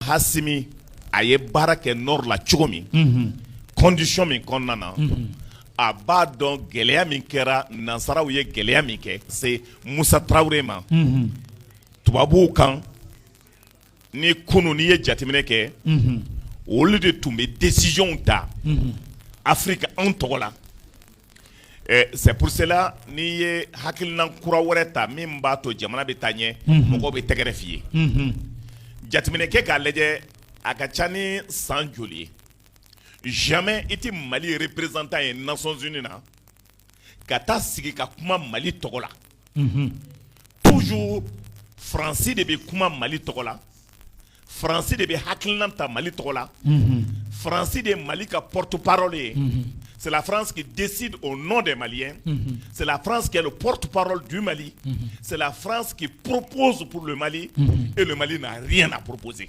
Hassimi a ye baara kɛ nord la cogo min condition min kɔnɔna na a b'a dɔn gɛlɛya min kɛra nansaraw ye gɛlɛya min kɛ c'est Musa Traoré ma tubabuw kan ni kunu n'i ye jateminɛ kɛ olu de tun bɛ décision ta Afrique anw tɔgɔ la c'est pour cela n'i ye hakilina kura wɛrɛ ta min b'a to jamana bɛ taa ɲɛ mɔgɔw bɛ tɛgɛrɛ f'i ye jateminɛ kɛ k'a lajɛ a ka ca ni san joli ye jamais i tɛ Mali représentant ye Nations Unies na ka taa sigi ka kuma Mali tɔgɔ la toujours Fransi de bɛ kuma Mali tɔgɔ la Fransi de bɛ hakilina ta Mali tɔgɔ la Fransi de Mali ka porte-parole ye c'est la France qui décide au nom des Maliens c'est la France qui est le porte-parole du Mali c'est la France qui propose pour le Mali et le Mali n'a rien à proposer.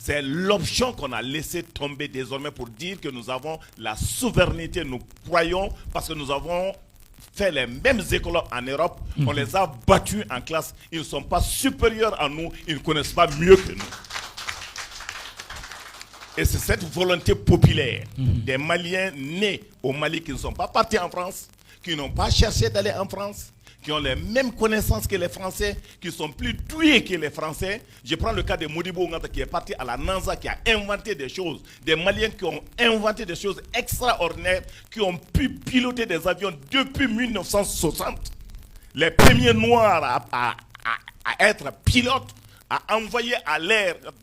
C'est l'option qu'on a laissé tomber désormais pour dire que nous avons la souveraineté, nous croyons, parce que nous avons fait les mêmes écoles en Europe, on les a battus en classe, ils ne sont pas supérieurs à nous, ils ne connaissent pas mieux que nous. Et c'est cette volonté populaire des Maliens nés au Mali qui ne sont pas partis en France, qui n'ont pas cherché d'aller en France, qui ont les mêmes connaissances que les Français, qui sont plus doués que les Français. Je prends le cas de Modibo Ngata qui est parti à la NASA, qui a inventé des choses, des Maliens qui ont inventé des choses extraordinaires, qui ont pu piloter des avions depuis 1960. Les premiers Noirs à être pilotes, à envoyer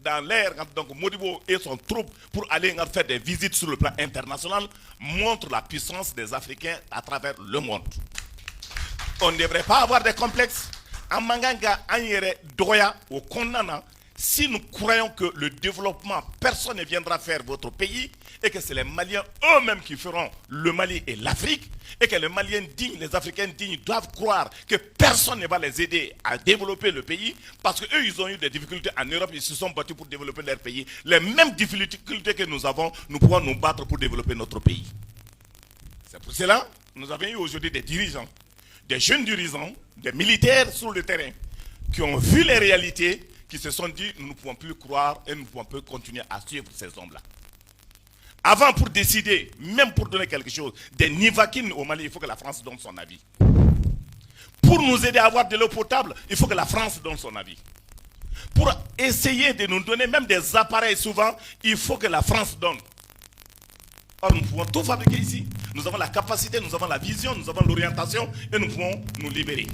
dans l'air, donc Modibo et son troupe pour aller faire des visites sur le plan international, montrent la puissance des Africains à travers le monde. On ne devrait pas avoir de complexes. En Manganga, Anyere, Doya, au Kondana, si nous croyons que le développement, personne ne viendra faire votre pays, et que c'est les Maliens eux-mêmes qui feront le Mali et l'Afrique, et que les Maliens dignes, les Africains dignes doivent croire que personne ne va les aider à développer le pays, parce qu'eux, ils ont eu des difficultés en Europe, ils se sont battus pour développer leur pays. Les mêmes difficultés que nous avons, nous pouvons nous battre pour développer notre pays. C'est pour cela que nous avons eu aujourd'hui des dirigeants, des jeunes dirigeants, des militaires sur le terrain, qui ont vu les réalités, qui se sont dit, nous ne pouvons plus croire et nous ne pouvons plus continuer à suivre ces hommes-là. Avant, pour décider, même pour donner quelque chose, des nivakines au Mali, il faut que la France donne son avis. Pour nous aider à avoir de l'eau potable, il faut que la France donne son avis. Pour essayer de nous donner même des appareils souvent, il faut que la France donne. Or, nous pouvons tout fabriquer ici. Nous avons la capacité, nous avons la vision, nous avons l'orientation et nous pouvons nous libérer.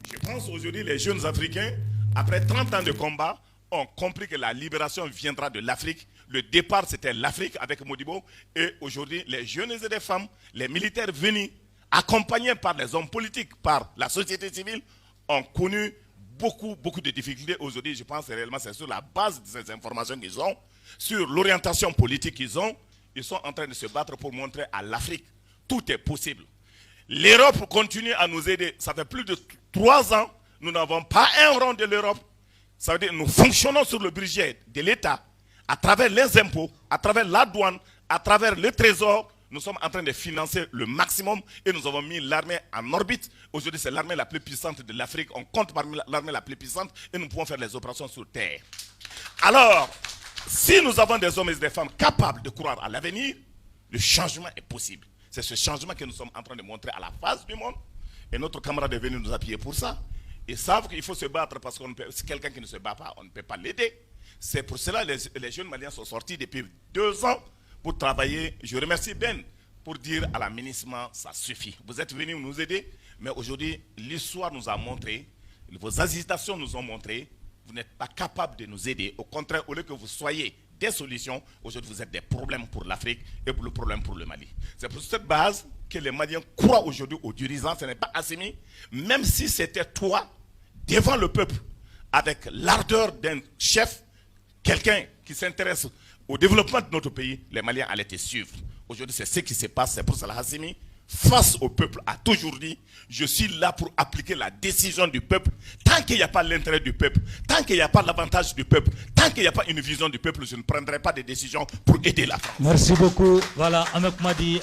Je pense aujourd'hui les jeunes Africains, après 30 ans de combat, ont compris que la libération viendra de l'Afrique. Le départ, c'était l'Afrique avec Modibo. Et aujourd'hui, les jeunes et les femmes, les militaires venus, accompagnés par les hommes politiques, par la société civile, ont connu beaucoup de difficultés. Aujourd'hui, je pense réellement c'est sur la base de ces informations qu'ils ont, sur l'orientation politique qu'ils ont, ils sont en train de se battre pour montrer à l'Afrique tout est possible. L'Europe continue à nous aider. Ça fait plus de 3 ans, nous n'avons pas un rond de l'Europe. Ça veut dire que nous fonctionnons sur le budget de l'État, à travers les impôts, à travers la douane, à travers le trésor. Nous sommes en train de financer le maximum et nous avons mis l'armée en orbite. Aujourd'hui, c'est l'armée la plus puissante de l'Afrique. On compte parmi l'armée la plus puissante et nous pouvons faire les opérations sur terre. Alors, si nous avons des hommes et des femmes capables de croire à l'avenir, le changement est possible. C'est ce changement que nous sommes en train de montrer à la face du monde. Et notre camarade est venu nous appuyer pour ça. Ils savent qu'il faut se battre parce que si quelqu'un qui ne se bat pas, on ne peut pas l'aider. C'est pour cela que les jeunes Maliens sont sortis depuis 2 ans pour travailler. Je remercie Ben pour dire à la ministre, ça suffit. Vous êtes venus nous aider, mais aujourd'hui, l'histoire nous a montré, vos agitations nous ont montré, vous n'êtes pas capable de nous aider. Au contraire, au lieu que vous soyez des solutions, aujourd'hui vous êtes des problèmes pour l'Afrique et pour le problème pour le Mali. C'est pour cette base que les Maliens croient aujourd'hui aux dirigeants. Ce n'est pas Assimi, même si c'était toi, devant le peuple, avec l'ardeur d'un chef, quelqu'un qui s'intéresse au développement de notre pays, les Maliens allaient te suivre. Aujourd'hui, c'est ce qui se passe. C'est pour cela Assimi, face au peuple, a toujours dit, je suis là pour appliquer la décision du peuple. Tant qu'il n'y a pas l'intérêt du peuple, tant qu'il n'y a pas l'avantage du peuple, tant qu'il n'y a pas une vision du peuple, je ne prendrai pas de décision pour aider la France. Merci beaucoup. Voilà, Ahmed Madi.